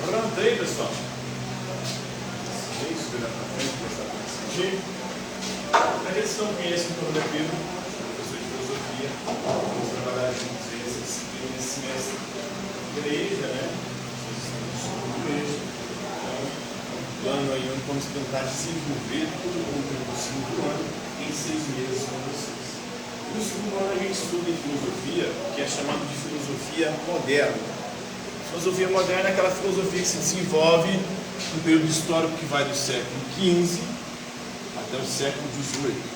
Levantei, pessoal. Isso, virar para frente, prestar atenção aqui. Aqueles que não conhecem o Antônio Pedro, professor de filosofia, vamos trabalhar juntos esse semestre. Igreja, né? Igreja. Então, um plano aí onde vamos tentar desenvolver todo o conteúdo do segundo ano em 6 meses com vocês. No segundo ano a gente estuda em filosofia, que é chamado de filosofia moderna. Filosofia moderna é aquela filosofia que se desenvolve no período histórico que vai do século XV até o século XVIII.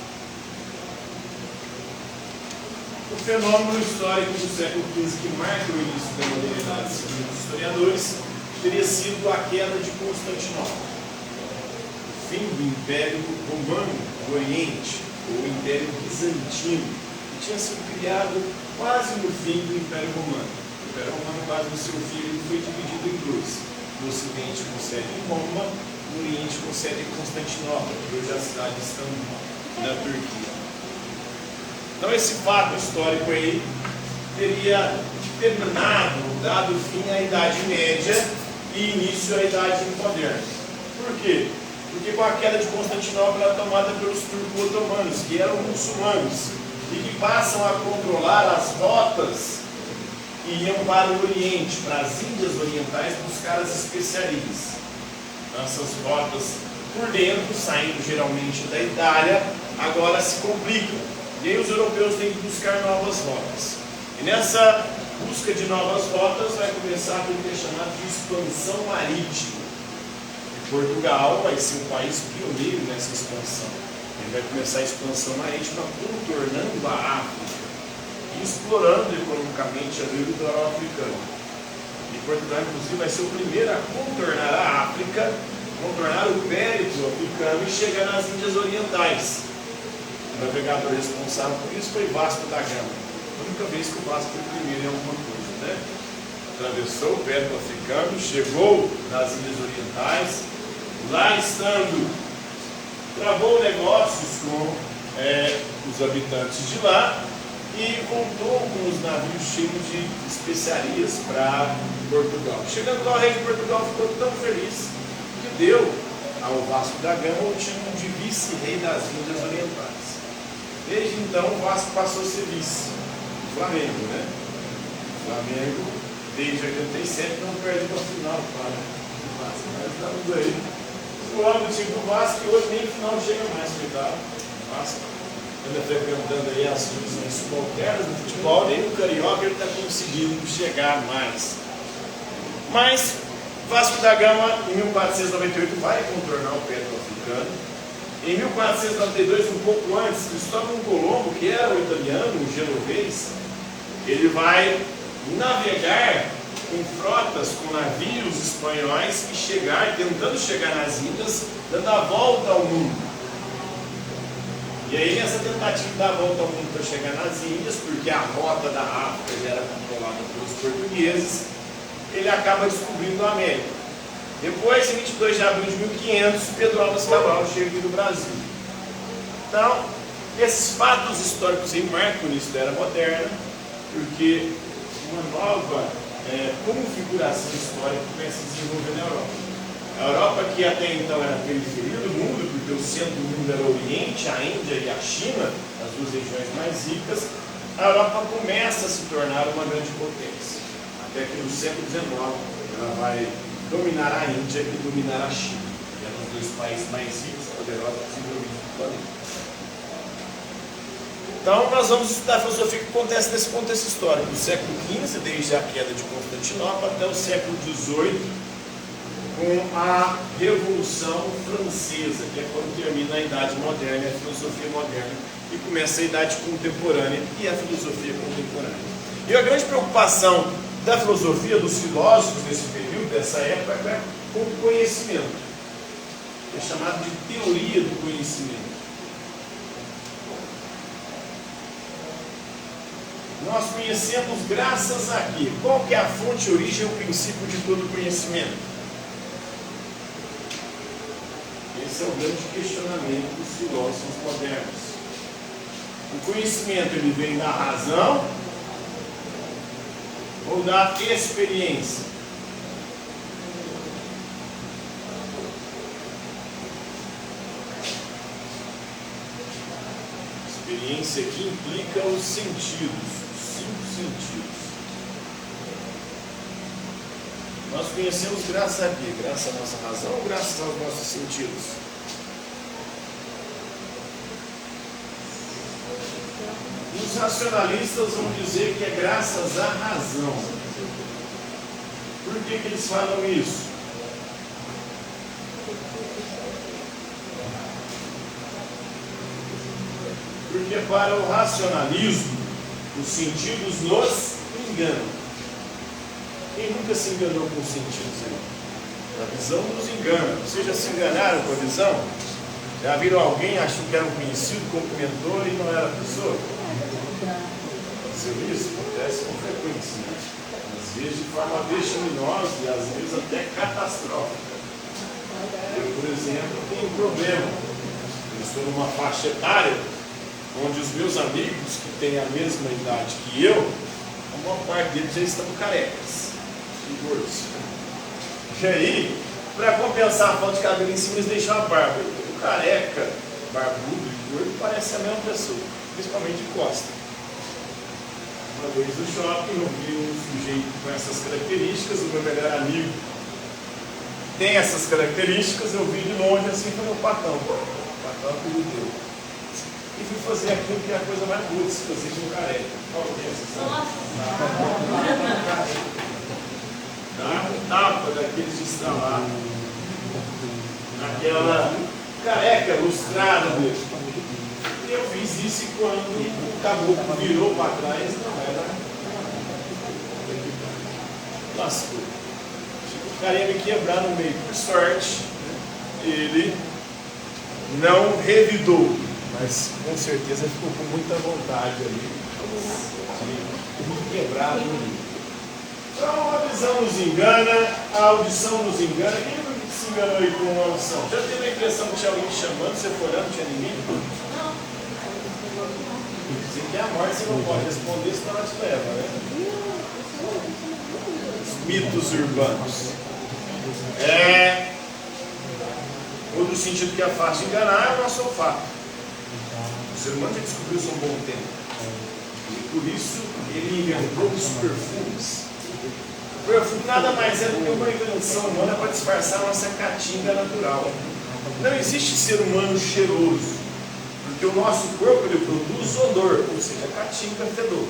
O fenômeno histórico do século XV que marca o início da modernidade, segundo os historiadores, teria sido a queda de Constantinopla, o fim do Império Romano do Oriente, ou Império Bizantino, que tinha sido criado quase no fim do Império Romano. O Império Romano, quase no seu fim, ele foi dividido em dois: no Ocidente com sede em Roma, no Oriente com sede em Constantinopla, que hoje é a cidade de Istambul, na Turquia. Então esse fato histórico aí teria terminado, dado fim à Idade Média e início à Idade Moderna. Por quê? Porque com a queda de Constantinopla ela é tomada pelos turco-otomanos, que eram muçulmanos, e que passam a controlar as rotas que iam para o Oriente, para as Índias Orientais, buscar as especiarias. Então, essas rotas por dentro, saindo geralmente da Itália, agora se complicam. E aí os europeus têm que buscar novas rotas. E nessa busca de novas rotas vai começar aquilo que é chamado de expansão marítima. E Portugal vai ser um país pioneiro nessa expansão. Ele vai começar a expansão marítima contornando a África e explorando economicamente a do litoral africano. E Portugal, inclusive, vai ser o primeiro a contornar a África, contornar o périplo africano e chegar nas Índias Orientais. O navegador responsável por isso foi Vasco da Gama. A única vez que o Vasco foi primeiro em alguma coisa, né? Atravessou o périplo africano, chegou nas Índias Orientais, lá estando, travou negócios com os habitantes de lá e voltou com os navios cheios de especiarias para Portugal. Chegando lá, o rei de Portugal ficou tão feliz que deu ao Vasco da Gama o título de vice-rei das Índias Orientais. Desde então, o Vasco passou a ser vice. O Flamengo, né? O Flamengo, desde 87, não perde uma final para o Vasco. Nós estamos aí voando o time do Vasco e hoje nem final chega mais, cuidado. O Vasco anda frequentando aí as divisões subalternas do futebol, nem no Carioca ele está conseguindo chegar mais. Mas Vasco da Gama, em 1498, vai contornar o périplo africano. Em 1492, um pouco antes, Cristóvão Colombo, que era o italiano, o genovês, ele vai navegar com frotas, com navios espanhóis e tentando chegar nas Índias, dando a volta ao mundo. E aí, nessa tentativa de dar a volta ao mundo para chegar nas Índias, porque a rota da África já era controlada pelos portugueses, ele acaba descobrindo a América. Depois, em 22 de abril de 1500, Pedro Álvares Cabral chega aqui no Brasil. Então, esses fatos históricos aí marcam o início da Era Moderna, porque uma nova configuração histórica começa a se desenvolver na Europa. A Europa, que até então era a periferia do mundo, porque o centro do mundo era o Oriente, a Índia e a China, as duas regiões mais ricas, a Europa começa a se tornar uma grande potência. Até que no século XIX ela vai dominar a Índia e dominar a China, que eram os dois países mais ricos, poderosos e desenvolvidos do planeta. Então, nós vamos estudar a filosofia que acontece nesse contexto histórico, do século XV, desde a queda de Constantinopla, até o século XVIII, com a Revolução Francesa, que é quando termina a Idade Moderna, a filosofia moderna, e começa a Idade Contemporânea e a filosofia contemporânea. E a grande preocupação da filosofia, dos filósofos nesse período, dessa época, é com o conhecimento. É chamado de teoria do conhecimento. Nós conhecemos graças a quê? Qual que é a fonte, a origem, o princípio de todo conhecimento? Esse é o grande questionamento dos filósofos modernos. O conhecimento, ele vem da razão ou da experiência? Experiência aqui implica os sentidos, os 5 sentidos. Nós conhecemos graças a quê? Graças à nossa razão ou graças aos nossos sentidos? Os racionalistas vão dizer que é graças à razão. Por que que eles falam isso? Porque para o racionalismo, os sentidos nos enganam. Quem nunca se enganou com os sentidos aí? A visão nos engana. Vocês já se enganaram com a visão? Já viram alguém, achou que era um conhecido, cumprimentou e não era a pessoa? Aconteceu isso? Acontece com frequência, né? Às vezes de forma vexaminosa e às vezes até catastrófica. Eu, por exemplo, tenho um problema. Eu estou numa faixa etária onde os meus amigos que têm a mesma idade que eu, a maior parte deles já estão carecas e gordos. E aí, para compensar a falta de cabelo em cima, eles deixam a barba. O careca, barbudo e gordo parece a mesma pessoa, principalmente de costa. Uma vez no shopping, eu vi um sujeito com essas características, o meu melhor amigo tem essas características, eu vi de longe assim, falei, o patão é tudo dele. E fui fazer aquilo que é a coisa mais boa de se fazer com o careca. Qual é essa? Dá um tapa daqueles de estralar naquela careca lustrada dele. E eu fiz isso e quando o caboclo virou para trás, não era. Lascou. O cara ia me quebrar no meio. Por sorte, ele não revidou, mas com certeza ficou com muita vontade ali de me quebrar no meio. Então a visão nos engana, a audição nos engana. Quem se enganou aí com a audição? Já teve a impressão que tinha alguém te chamando, você for olhando, não tinha ninguém? Dizem que é a morte, você não pode responder, senão ela te leva, né? Os mitos urbanos. Outro sentido que é fácil de enganar é o nosso olfato. O ser humano já descobriu isso há um bom tempo. E por isso ele inventou os perfumes. O perfume nada mais é do que uma invenção humana para disfarçar a nossa caatinga natural. Não existe ser humano cheiroso, porque o nosso corpo ele produz odor, ou seja, caatinga, fedor.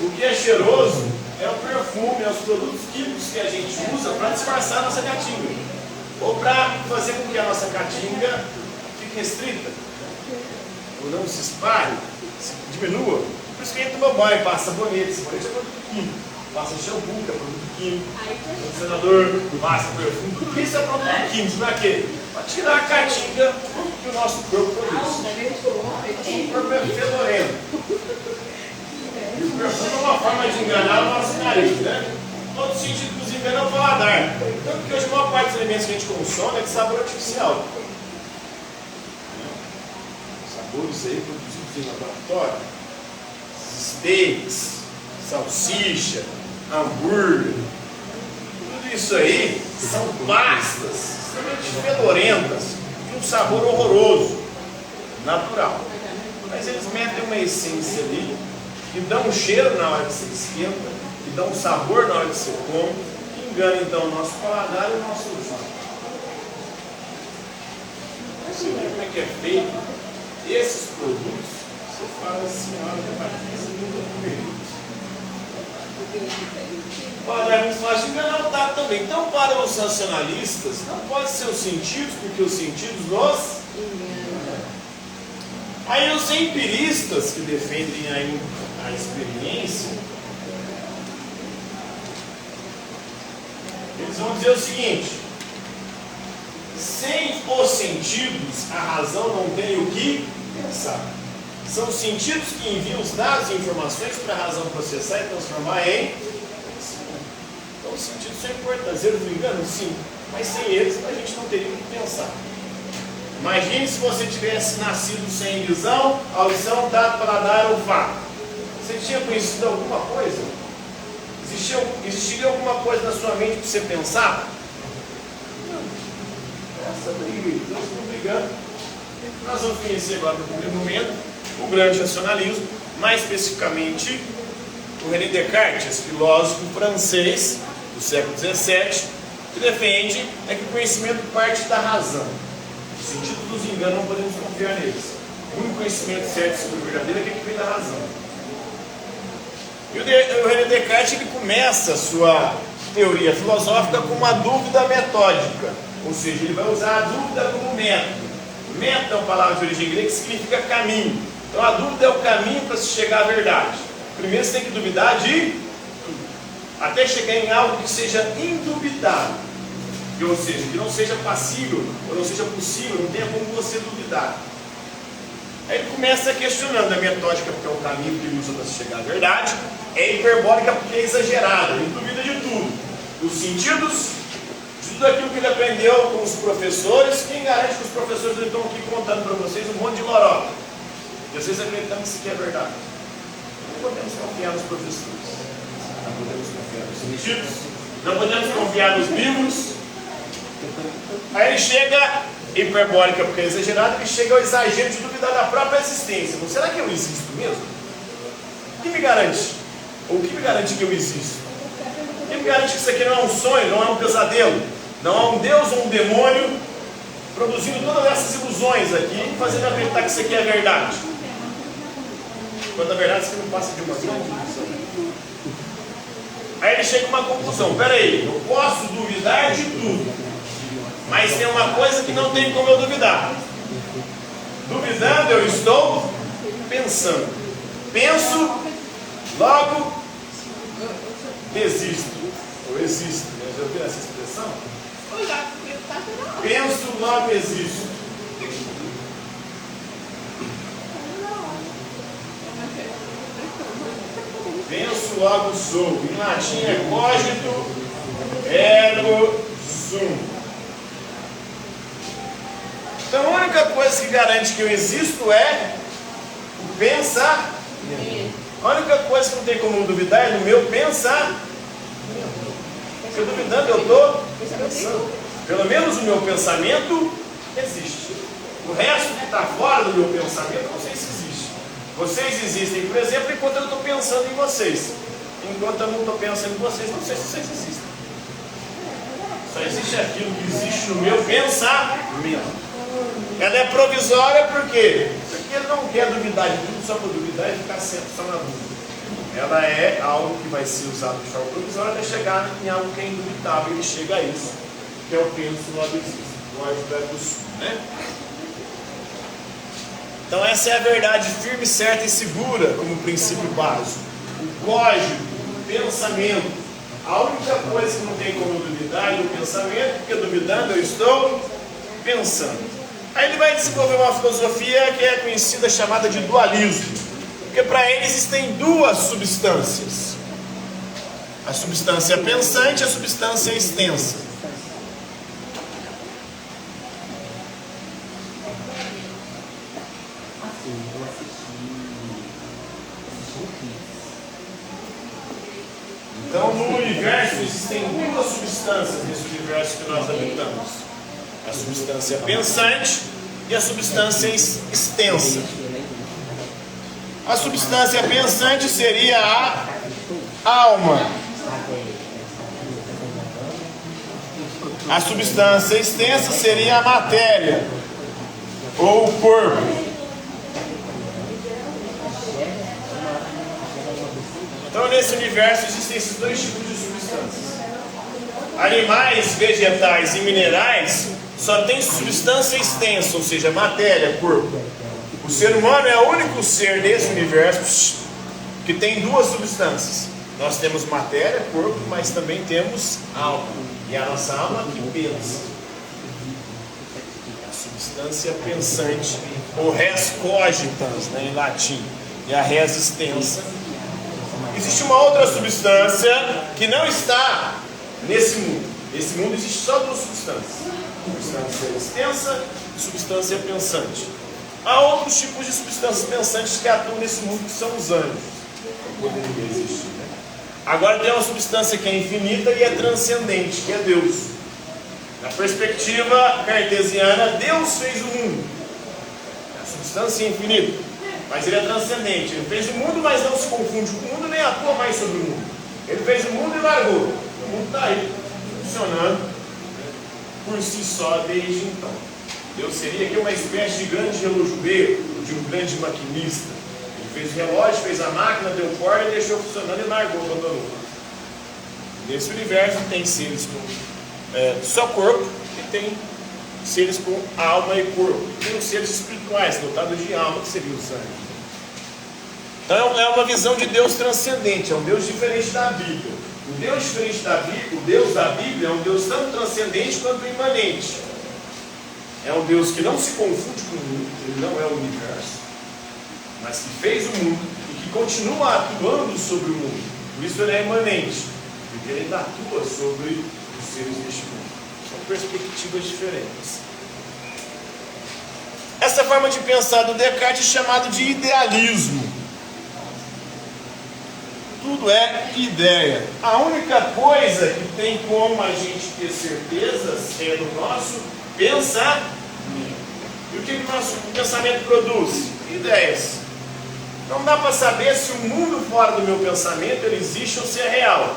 O que é cheiroso é o perfume, é os produtos químicos que a gente usa para disfarçar a nossa caatinga, ou para fazer com que a nossa caatinga fique restrita, ou não se espalhe, se diminua. Por isso que a gente toma banho, passa sabonete, sabonete é produto químico. Passa shampoo, que é produto químico, condicionador, passa perfume, tudo isso é produto químico. Para quê? Para tirar a caatinga que o nosso corpo produz. O corpo é fedorento. E o perfume é uma forma de enganar o nosso nariz, né? Todo sentido que nos engana é o paladar. Tanto que hoje a maior parte dos alimentos que a gente consome é de sabor artificial. Sabores aí produzidos em laboratório. Steaks, salsicha, hambúrguer, tudo isso aí são pastas extremamente fedorentas, de um sabor horroroso, natural. Mas eles metem uma essência ali, que dá um cheiro na hora que você esquenta, que dá um sabor na hora que você come, que engana então o nosso paladar e o nosso olfato. Você vê como é que é feito esses produtos, você fala assim, olha, mas isso não é o paladar é muito fácil de enganar o tato também. Então, para os racionalistas, não pode ser os sentidos, porque os sentidos nos enganam. Aí os empiristas, que defendem a experiência, eles vão dizer o seguinte: sem os sentidos, a razão não tem o que pensar. São os sentidos que enviam os dados e informações para a razão processar e transformar em conhecimento. Então os sentidos são importantes. Eles não enganam? Sim. Mas sem eles a gente não teria o que pensar. Imagine se você tivesse nascido sem visão, audição, tato, paladar, olfato. Você tinha conhecido alguma coisa? Existiria alguma coisa na sua mente para você pensar? Não. Essa briga, nós estamos brigando. Nós vamos conhecer agora no primeiro momento o grande racionalismo, mais especificamente o René Descartes, filósofo francês do século XVII, que defende que o conhecimento parte da razão. No sentido dos enganos, não podemos confiar neles. O único conhecimento certo sobre o verdadeiro é aquele que vem da razão. E o René Descartes ele começa a sua teoria filosófica com uma dúvida metódica, ou seja, ele vai usar a dúvida como método. Método é uma palavra de origem grega que significa caminho. Então a dúvida é o caminho para se chegar à verdade. Primeiro você tem que duvidar de tudo, até chegar em algo que seja indubitável, ou seja, que não seja passível, ou não seja possível, não tenha como você duvidar. Aí ele começa questionando a metódica, porque é o caminho que ele usa para se chegar à verdade, é hiperbólica porque é exagerada, ele duvida de tudo, dos sentidos, de tudo aquilo que ele aprendeu com os professores. Quem garante que os professores estão aqui contando para vocês um monte de lorota? E vocês acreditam que isso aqui é verdade? Não podemos confiar nos professores, não podemos confiar nos sentidos, não podemos confiar nos livros. Aí ele chega, hiperbólica porque é exagerado, ele chega ao exagero de duvidar da própria existência. Mas será que eu existo mesmo? O que me garante? Ou o que me garante que eu existo? O que me garante que isso aqui não é um sonho, não é um pesadelo? Não é um Deus ou um demônio produzindo todas essas ilusões aqui, fazendo acreditar que isso aqui é verdade? Quando na verdade isso aqui não passa de uma grande ilusão. Aí ele chega a uma conclusão: peraí, eu posso duvidar de tudo, mas tem uma coisa que não tem como eu duvidar. Duvidando, eu estou pensando. Penso, logo desisto. Ou existo. Já ouviram essa expressão? Penso, logo existo. Penso, logo sou. Em latim é cogito ergo sum. Então a única coisa que garante que eu existo é o pensar. A única coisa que não tem como duvidar é do meu pensar. Se eu duvidando, eu estou pensando. Pelo menos o meu pensamento existe. O resto que está fora do meu pensamento, não sei se existe. Vocês existem, por exemplo, enquanto eu estou pensando em vocês. Enquanto eu não estou pensando em vocês, não sei se vocês existem. Só existe aquilo que existe no meu pensamento. Ela é provisória porque ele não quer duvidar de tudo só por duvidar e ficar sempre só na dúvida. Ela é algo que vai ser usado de forma provisória até chegar em algo que é indubitável. Ele chega a isso, que é o penso logo existe. Lógico é do sul, né? Então essa é a verdade firme, certa e segura como princípio básico. O código, o pensamento. A única coisa que não tem como duvidar é o pensamento, porque duvidando eu estou pensando. Aí ele vai desenvolver uma filosofia que é conhecida, chamada de dualismo. Porque para ele existem duas substâncias: a substância pensante e a substância extensa. Então no universo existem duas substâncias nesse universo que nós habitamos: a substância pensante e a substância extensa. A substância pensante seria a alma. A substância extensa seria a matéria ou o corpo. Então nesse universo existem esses dois tipos de substâncias. Animais, vegetais e minerais só tem substância extensa, ou seja, matéria, corpo. O ser humano é o único ser nesse universo que tem duas substâncias. Nós temos matéria, corpo, mas também temos alma. E a nossa alma que pensa. A substância pensante, ou res cogitans, né, em latim, e a res extensa. Existe uma outra substância que não está nesse mundo. Nesse mundo existe só duas substâncias: substância extensa e substância pensante. Há outros tipos de substâncias pensantes que atuam nesse mundo, que são os anjos. Não poderia existir, né? Agora tem uma substância que é infinita e é transcendente, que é Deus. Na perspectiva cartesiana, Deus fez o mundo. A substância é infinita. Mas ele é transcendente. Ele fez o mundo, mas não se confunde com o mundo, nem atua mais sobre o mundo. Ele fez o mundo e largou. O mundo está aí, funcionando por si só desde então. Deus seria aqui uma espécie de grande relojoeiro, de um grande maquinista. Ele fez o relógio, fez a máquina, deu corda, deixou funcionando e largou, abandonou. Nesse universo tem seres com só corpo e tem seres com alma e corpo. Tem os seres espirituais, dotados de alma, que seria os anjos. Então é uma visão de Deus transcendente, é um Deus diferente da Bíblia. O Deus diferente da Bíblia, o Deus da Bíblia é um Deus tanto transcendente quanto imanente. É um Deus que não se confunde com o mundo, ele não é o universo, mas que fez o mundo e que continua atuando sobre o mundo. Por isso ele é imanente, porque ele ainda atua sobre os seres deste mundo. São perspectivas diferentes. Essa forma de pensar do Descartes é chamada de idealismo. Tudo é ideia. A única coisa que tem como a gente ter certezas é do nosso pensamento. E o que o nosso pensamento produz? Ideias. Não dá para saber se o mundo fora do meu pensamento ele existe ou se é real.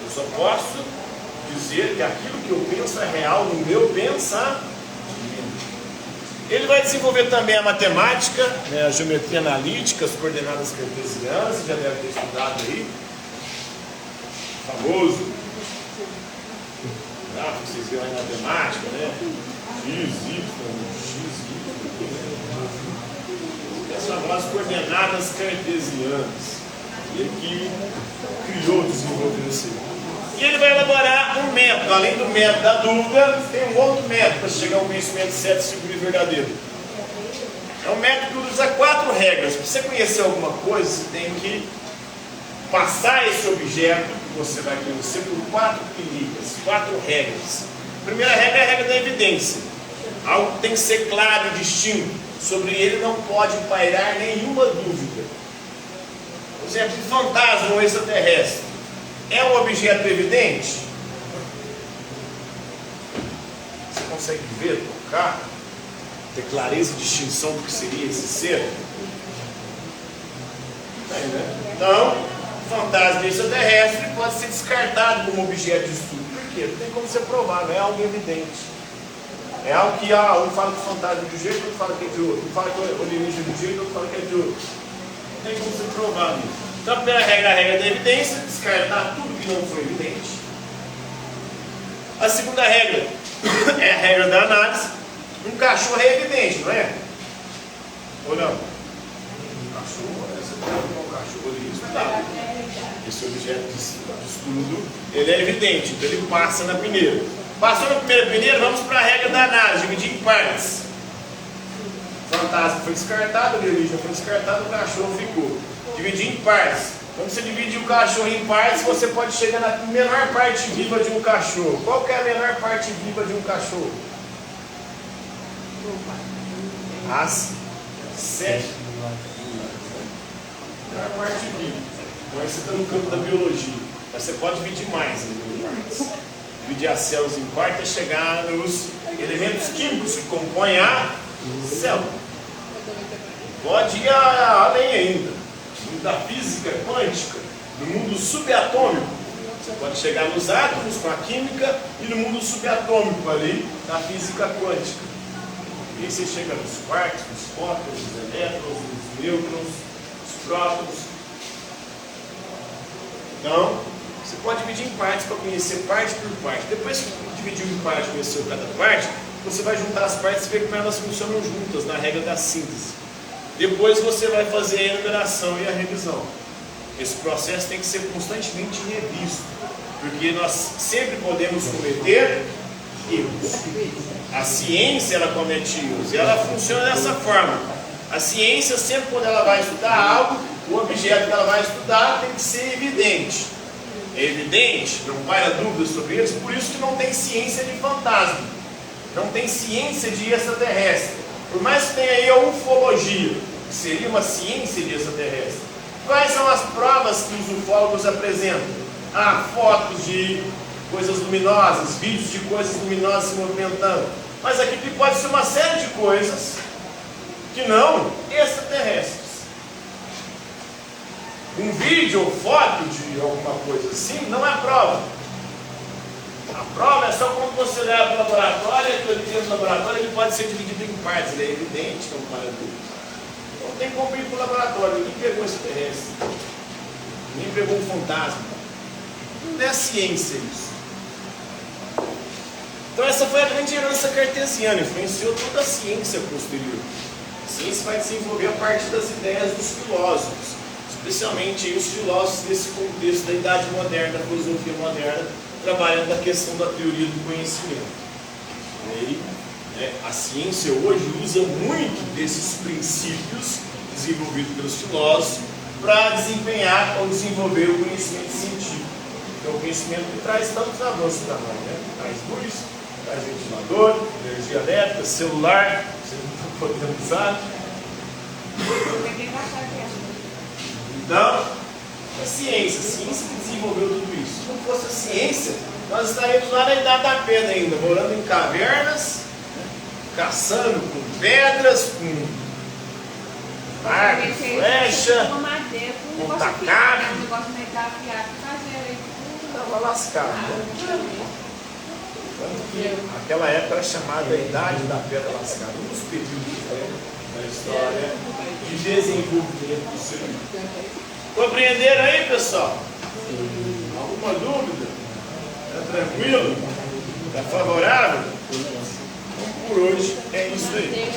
Eu só posso dizer que aquilo que eu penso é real no meu pensamento. Ele vai desenvolver também a matemática, a geometria analítica, as coordenadas cartesianas, você já deve ter estudado aí. Famoso. Vocês viram aí na matemática, né? X, Y, X, essas famosas coordenadas cartesianas. Ele que criou, desenvolveu isso aí. E ele vai elaborar um método, além do método da dúvida, tem um outro método para chegar ao conhecimento certo, seguro e verdadeiro. É um método que usa 4 regras. Para você conhecer alguma coisa, você tem que passar esse objeto que você vai conhecer por 4 pilhas, 4 regras. A primeira regra é a regra da evidência. Algo tem que ser claro e distinto. Sobre ele não pode pairar nenhuma dúvida. Por exemplo, um fantasma ou extraterrestre. É um objeto evidente? Você consegue ver, tocar, ter clareza e distinção do que seria esse ser? Então, fantasma extraterrestre pode ser descartado como objeto de estudo. Por quê? Não tem como você provar, não é algo evidente. É algo que um fala que o fantasma é de um jeito, outro fala que é de outro. Um fala que o alienígena é de um jeito, outro fala que é de outro. Não tem como você provar isso. Então a primeira regra é a regra da evidência, descartar tudo que não foi evidente. A segunda regra é a regra da análise. Um cachorro é evidente, não é? Ou não? Um cachorro, você pode ver um cachorro ali estudado. Esse objeto de estudo, ele é evidente, então ele passa na peneira. Passou na primeira peneira, vamos para a regra da análise, dividir em partes. O fantasma foi descartado, o alienígena foi descartado, o cachorro ficou. Dividir em partes. Quando você divide o cachorro em partes, você pode chegar na menor parte viva de um cachorro. Qual que é a menor parte viva de um cachorro? As 7. Menor parte viva. Então aí você está no campo da biologia. Mas você pode dividir mais em partes. Dividir as células em partes é chegar nos elementos químicos que compõem a célula. Pode ir além ainda. Da física quântica, no mundo subatômico, você pode chegar nos átomos com a química e no mundo subatômico ali, na física quântica. E aí você chega nos quarks, nos fótons, nos elétrons, nos nêutrons, nos prótons. Então, você pode dividir em partes para conhecer parte por parte. Depois que dividiu em parte, conheceu cada parte, você vai juntar as partes e ver como elas funcionam juntas, na regra da síntese. Depois você vai fazer a enumeração e a revisão. Esse processo tem que ser constantemente revisto, porque nós sempre podemos cometer erros. A ciência, ela comete erros, e ela funciona dessa forma. A ciência, sempre quando ela vai estudar algo, o objeto que ela vai estudar tem que ser evidente. É evidente, não paira dúvidas sobre eles, por isso que não tem ciência de fantasma, não tem ciência de extraterrestre. Por mais que tenha aí a ufologia, que seria uma ciência de extraterrestre. Quais são as provas que os ufólogos apresentam? Fotos de coisas luminosas, vídeos de coisas luminosas se movimentando. Mas aqui pode ser uma série de coisas que não extraterrestres. Um vídeo ou foto de alguma coisa assim não é prova. A prova é só quando você leva para o laboratório, e aquilo dentro do laboratório ele pode ser dividido em partes, ele é evidente que é um paradoxo. Então tem como ir para o laboratório, ninguém pegou esse terrestre, ninguém pegou um fantasma. Não é ciência isso. Então essa foi a grande herança cartesiana, influenciou toda a ciência posterior. A ciência vai desenvolver a partir das ideias dos filósofos, especialmente os filósofos desse contexto da Idade Moderna, da filosofia moderna, trabalhando a questão da teoria do conhecimento. E aí, a ciência hoje usa muito desses princípios desenvolvidos pelos filósofos para desempenhar ou desenvolver o conhecimento científico. Que é o conhecimento que traz tantos avanços para nós, né? Traz luz, traz ventilador, energia elétrica, celular, você não está podendo usar. Então, é ciência, a ciência que desenvolveu tudo isso. Se não fosse a ciência, nós estaríamos lá na Idade da Pedra ainda, morando em cavernas, caçando com pedras, com arco, flecha, com tacape. Estava lascado, né? Aquela época era chamada a Idade da Pedra Lascada, um dos períodos da história de desenvolvimento do ser humano. Compreenderam aí, pessoal? Alguma dúvida? Está tranquilo? Está favorável? Então, por hoje é isso aí.